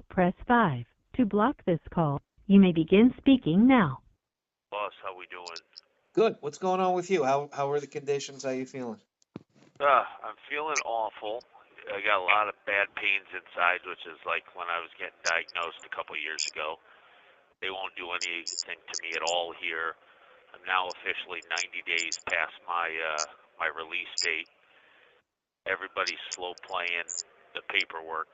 press 5. To block this call, you may begin speaking now. Boss, how we doing? Good. What's going on with you? How are the conditions? How you feeling? I'm feeling awful. I got a lot of bad pains inside, which is like when I was getting diagnosed a couple years ago. They won't do anything to me at all here. I'm now officially 90 days past my release date. Everybody's slow playing the paperwork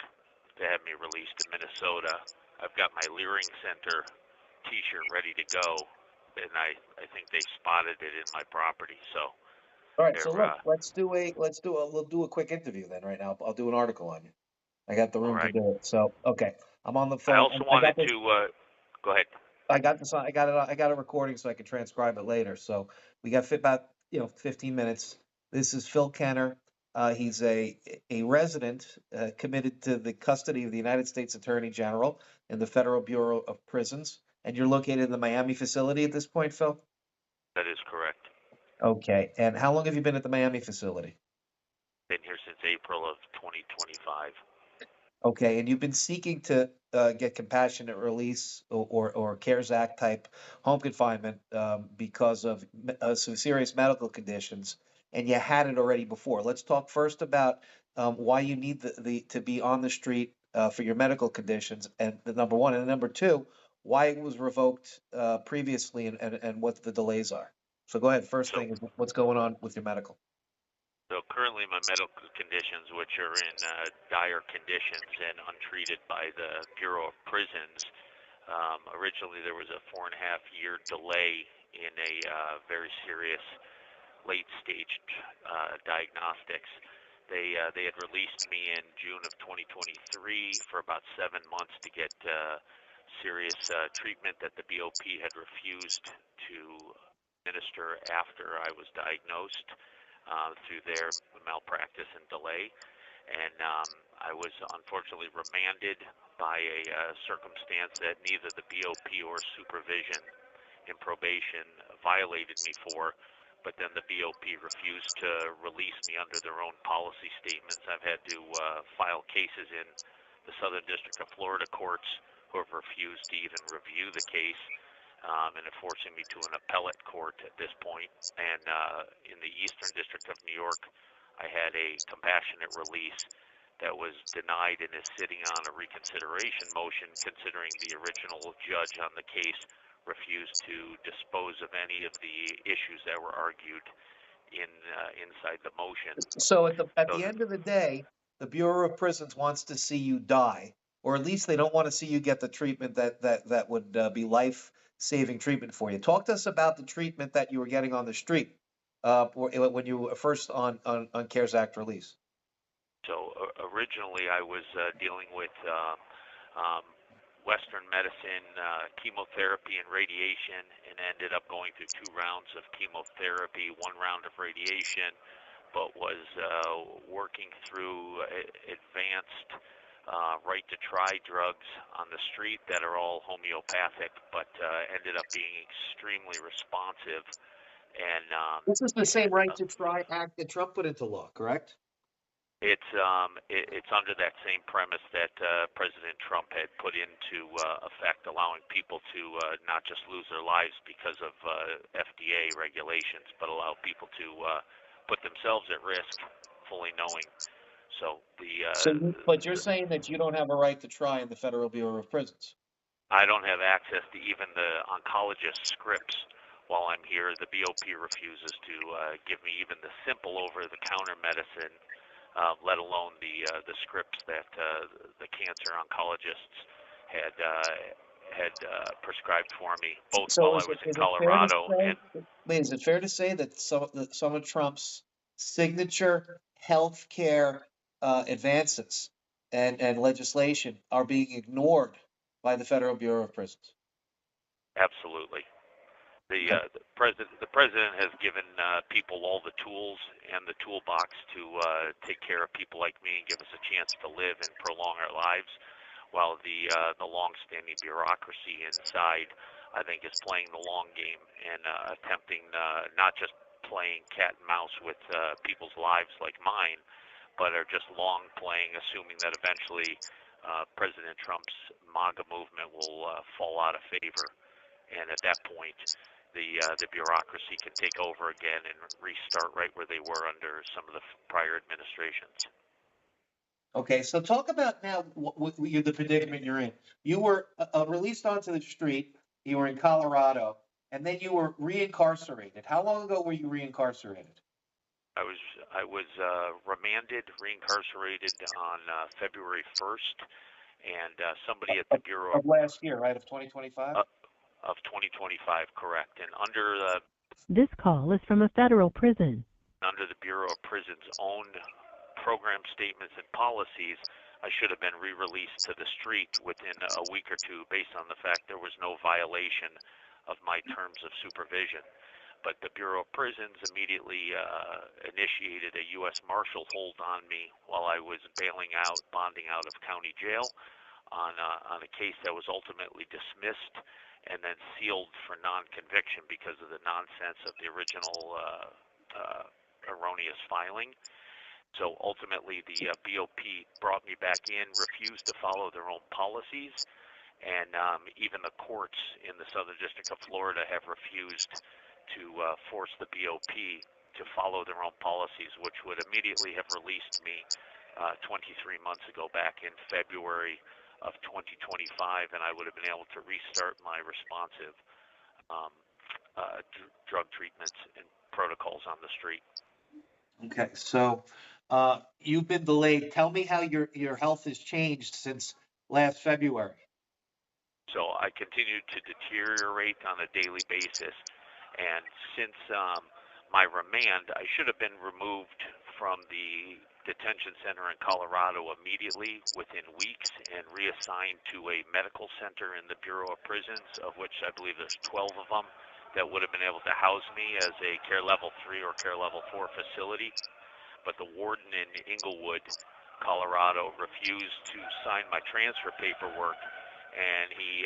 to have me released to Minnesota. I've got my Leering Center T-shirt ready to go, and I think they spotted it in my property. So All right. they're So look, we'll do a quick interview then right now. I'll do an article on you. I got the all room to right. do it. So okay, I'm on the I phone. also I wanted got this. to go ahead. I got this. I got it. I got a recording so I can transcribe it later. So we got fit about 15 minutes. This is Phil Kenner. He's a resident committed to the custody of the United States Attorney General in the Federal Bureau of Prisons. And you're located in the Miami facility at this point, Phil? That is correct. Okay. And how long have you been at the Miami facility? Been here since April of 2025. Okay, and you've been seeking to get compassionate release or CARES Act type home confinement because of some serious medical conditions, and you had it already before. Let's talk first about why you need the to be on the street for your medical conditions, and the number one, and number two, why it was revoked previously, and what the delays are. So go ahead. First So thing is what's going on with your medical. so currently my medical conditions, which are in dire conditions and untreated by the Bureau of Prisons. Originally there was a 4.5 year delay in a very serious late stage diagnostics. They had released me in June of 2023 for about 7 months to get serious treatment that the BOP had refused to administer after I was diagnosed through their malpractice and delay. And I was unfortunately remanded by a circumstance that neither the BOP or supervision in probation violated me for, but then the BOP refused to release me under their own policy statements. I've had to file cases in the Southern District of Florida courts who have refused to even review the case, and are forcing me to an appellate court at this point. And in the Eastern District of New York, I had a compassionate release that was denied and is sitting on a reconsideration motion, considering the original judge on the case refused to dispose of any of the issues that were argued inside the motion. So at the So end of the day, the Bureau of Prisons wants to see you die, or at least they don't want to see you get the treatment that would be life-saving treatment for you. Talk to us about the treatment that you were getting on the street when you were first on CARES Act release. So originally I was dealing with Western medicine, chemotherapy and radiation, and ended up going through 2 rounds of chemotherapy, 1 round of radiation, but was working through advanced right to try drugs on the street that are all homeopathic, but ended up being extremely responsive. And This is the same right to try act that Trump put into law, correct? It's under that same premise that President Trump had put into effect, allowing people to not just lose their lives because of FDA regulations, but allow people to put themselves at risk, fully knowing. So But you're saying that you don't have a right to try in the Federal Bureau of Prisons. I don't have access to even the oncologist scripts while I'm here. The BOP refuses to give me even the simple over-the-counter medicine, let alone the scripts that the cancer oncologists had prescribed for me, both So while I was in Colorado and. is it fair to say that some of Trump's signature healthcare advances and legislation are being ignored by the Federal Bureau of Prisons? Absolutely. The president has given people all the tools and the toolbox to take care of people like me and give us a chance to live and prolong our lives, while the long-standing bureaucracy inside, I think, is playing the long game and attempting not just playing cat and mouse with people's lives like mine, but are just long playing, assuming that eventually President Trump's MAGA movement will fall out of favor, and at that point, the bureaucracy can take over again and restart right where they were under some of the prior administrations. Okay, so talk about now the predicament you're in. You were released onto the street. You were in Colorado, and then you were reincarcerated. How long ago were you reincarcerated? I was remanded, reincarcerated on February 1st, and somebody at the Bureau Of last year, right? Of 2025? of 2025, correct. And under This call is from a federal prison. the Bureau of Prisons' own program statements and policies, I should have been re-released to the street within a week or two based on the fact there was no violation of my terms of supervision. But the Bureau of Prisons immediately initiated a U.S. Marshal hold on me while I was bonding out of county jail on a case that was ultimately dismissed and then sealed for non-conviction because of the nonsense of the original erroneous filing. So ultimately, the BOP brought me back in, refused to follow their own policies, and even the courts in the Southern District of Florida have refused to force the BOP to follow their own policies, which would immediately have released me 23 months ago, back in February of 2025, and I would have been able to restart my responsive drug treatments and protocols on the street. Okay, so you've been delayed. Tell me how your health has changed since last February. So I continue to deteriorate on a daily basis, and since my remand, I should have been removed from the detention center in Colorado immediately within weeks and reassigned to a medical center in the Bureau of Prisons, of which I believe there's 12 of them that would have been able to house me as a Care Level 3 or Care Level 4 facility. But the warden in Inglewood, Colorado, refused to sign my transfer paperwork, and he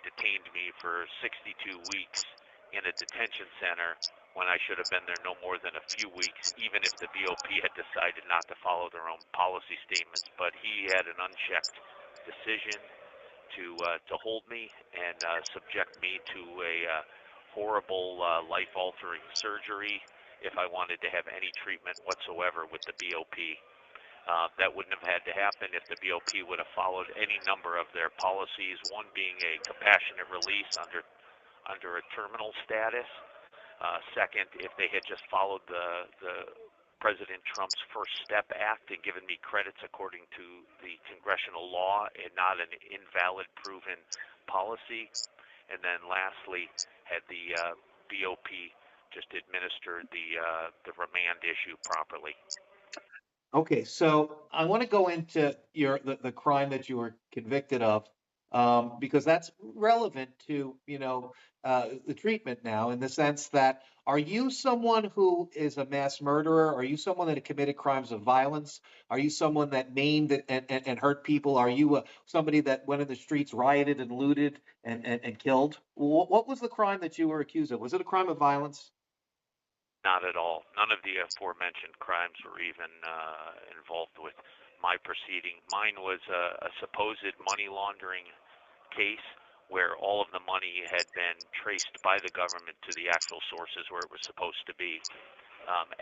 detained me for 62 weeks in a detention center when I should have been there no more than a few weeks, even if the BOP had decided not to follow their own policy statements. But he had an unchecked decision to hold me and subject me to a horrible life-altering surgery if I wanted to have any treatment whatsoever with the BOP. That wouldn't have had to happen if the BOP would have followed any number of their policies, one being a compassionate release under a terminal status. Second, if they had just followed the President Trump's First Step Act and given me credits according to the congressional law and not an invalid proven policy. And then lastly, had the BOP just administered the remand issue properly. Okay, so I want to go into the crime that you were convicted of, because that's relevant to the treatment now, in the sense that, are you someone who is a mass murderer? Are you someone that committed crimes of violence? Are you someone that maimed and hurt people? Are you somebody that went in the streets, rioted and looted and killed? What was the crime that you were accused of? Was it a crime of violence? Not at all. None of the aforementioned crimes were even involved with my proceeding. Mine was a supposed money laundering case where all of the money had been traced by the government to the actual sources where it was supposed to be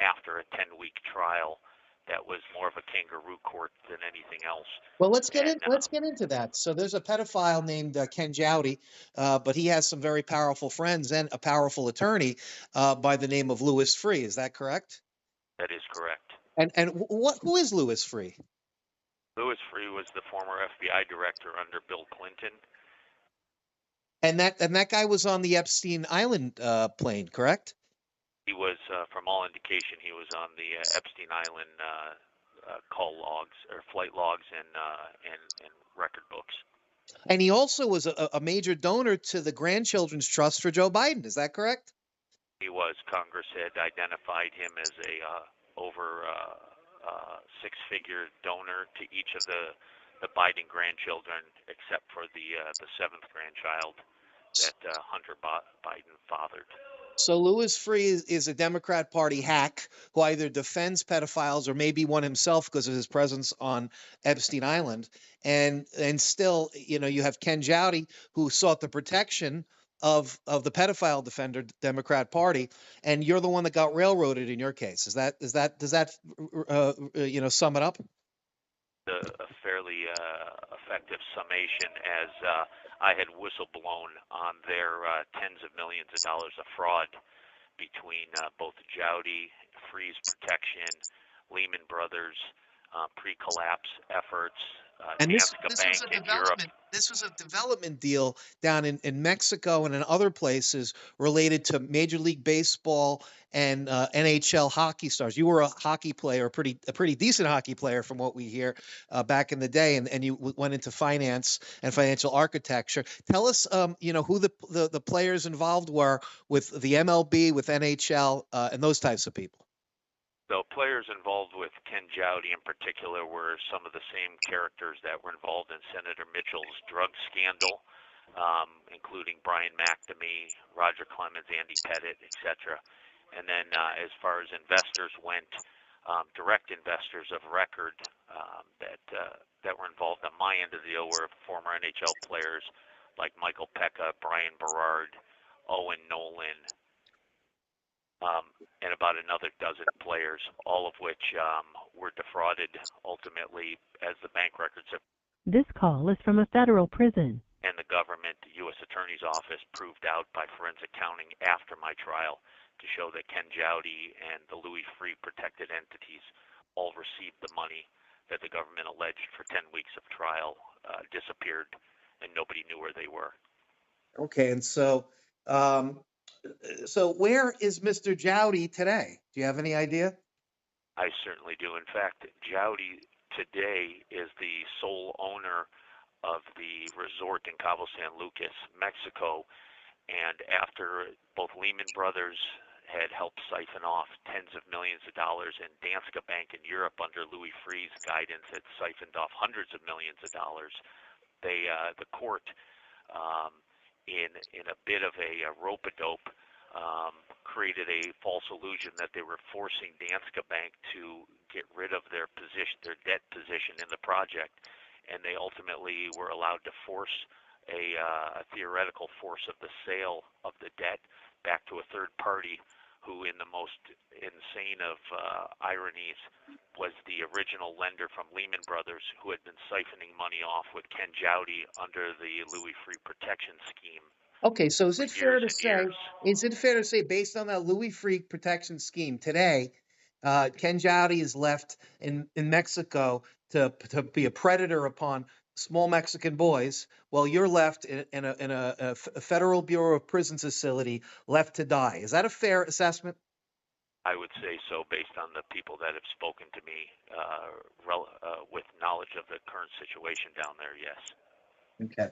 after a 10-week trial. That was more of a kangaroo court than anything else. Well, let's get into that. So there's a pedophile named Ken Jowdy, but he has some very powerful friends and a powerful attorney by the name of Louis Freeh. Is that correct? That is correct. And who is Louis Freeh? Louis Freeh was the former FBI director under Bill Clinton. And that guy was on the Epstein Island plane, correct? He was, from all indication, he was on the Epstein Island call logs or flight logs and record books. And he also was a major donor to the Grandchildren's Trust for Joe Biden. Is that correct? He was. Congress had identified him as a over six-figure donor to each of the Biden grandchildren, except for the seventh grandchild that Hunter Biden fathered. So Louis Freeh is a Democrat Party hack who either defends pedophiles or maybe one himself because of his presence on Epstein Island. And still, you have Ken Jowdy who sought the protection of the pedophile defender Democrat Party, and you're the one that got railroaded in your case. Does that sum it up? A fairly effective summation, as I had whistleblown on their tens of millions of dollars of fraud between both Jowdy, Freeh's protection, Lehman Brothers, pre-collapse efforts, And this Danske this was Bank a in Europe. development. This was a development deal down in Mexico and in other places related to Major League Baseball and NHL hockey stars. You were a hockey player, a pretty decent hockey player from what we hear back in the day, and you went into finance and financial architecture. Tell us, who the players involved were with the MLB, with NHL, and those types of people. The players involved with Ken Jowdy in particular were some of the same characters that were involved in Senator Mitchell's drug scandal, including Brian McNamee, Roger Clemens, Andy Pettit, etc. And then as far as investors went, direct investors of record that were involved on my end of the deal were former NHL players like Michael Pekka, Brian Berard, Owen Nolan, and about another dozen players, all of which were defrauded ultimately, as the bank records have. This call is from a federal prison. And the government, the U.S. Attorney's Office, proved out by forensic counting after my trial to show that Ken Jowdy and the Louis Freeh protected entities all received the money that the government alleged for 10 weeks of trial disappeared, and nobody knew where they were. Okay, and so where is Mr. Jowdy today? Do you have any idea? I certainly do. In fact, Jowdy today is the sole owner of the resort in Cabo San Lucas, Mexico, and after both Lehman Brothers had helped siphon off tens of millions of dollars, and Danske Bank in Europe under Louis Freeh's guidance had siphoned off hundreds of millions of dollars, the court, in a bit of a rope-a-dope, created a false illusion that they were forcing Danske Bank to get rid of their debt position in the project, and they ultimately were allowed to force a theoretical force of the sale of the debt back to a third party who, in the most insane of ironies, was the original lender from Lehman Brothers, who had been siphoning money off with Ken Jowdy under the Louis Freeh protection scheme. Okay, so is it fair to say, based on that Louis Freeh protection scheme today, Ken Jowdy is left in Mexico to be a predator upon small Mexican boys, while you're left in a Federal Bureau of Prisons facility, left to die? Is that a fair assessment? I would say so, based on the people that have spoken to me with knowledge of the current situation down there. Yes. Okay.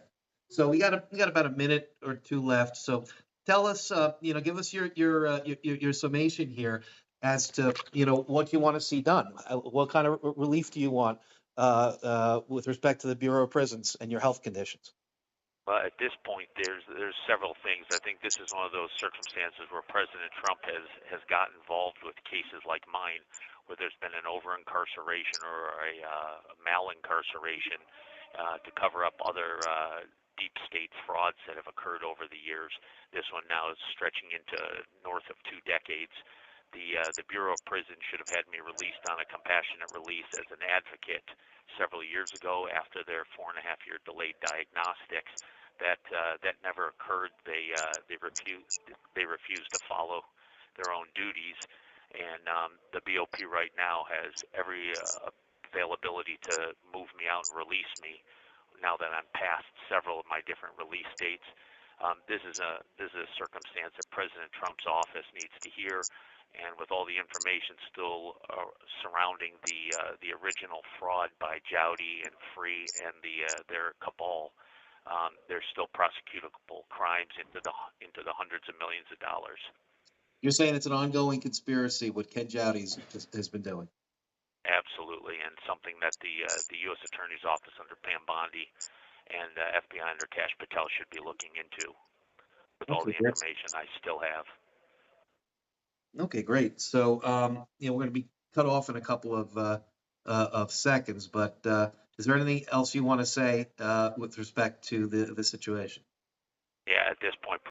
So we got about a minute or two left. So tell us, give us your summation here as to what you want to see done. What kind of relief do you want with respect to the Bureau of Prisons and your health conditions? At this point, there's several things. I think this is one of those circumstances where President Trump has got involved with cases like mine, where there's been an over-incarceration or a mal-incarceration to cover up other deep state frauds that have occurred over the years. This one now is stretching into north of 2 decades. The Bureau of Prisons should have had me released on a compassionate release as an advocate several years ago after their 4.5-year delayed diagnostics. That never occurred. They refused to follow their own duties, and the BOP right now has every availability to move me out and release me now that I'm past several of my different release dates. This is a circumstance that President Trump's office needs to hear, and with all the information still surrounding the original fraud by Jowdy and Freeh and their cabal, there's still prosecutable crimes into the hundreds of millions of dollars. You're saying it's an ongoing conspiracy, what Ken Jowdy has been doing? Absolutely, and something that the U.S. Attorney's Office under Pam Bondi and FBI under Kash Patel should be looking into with all the information I still have. Okay, great. So, we're going to be cut off in a couple of seconds, but is there anything else you want to say with respect to the situation? Yeah, at this point,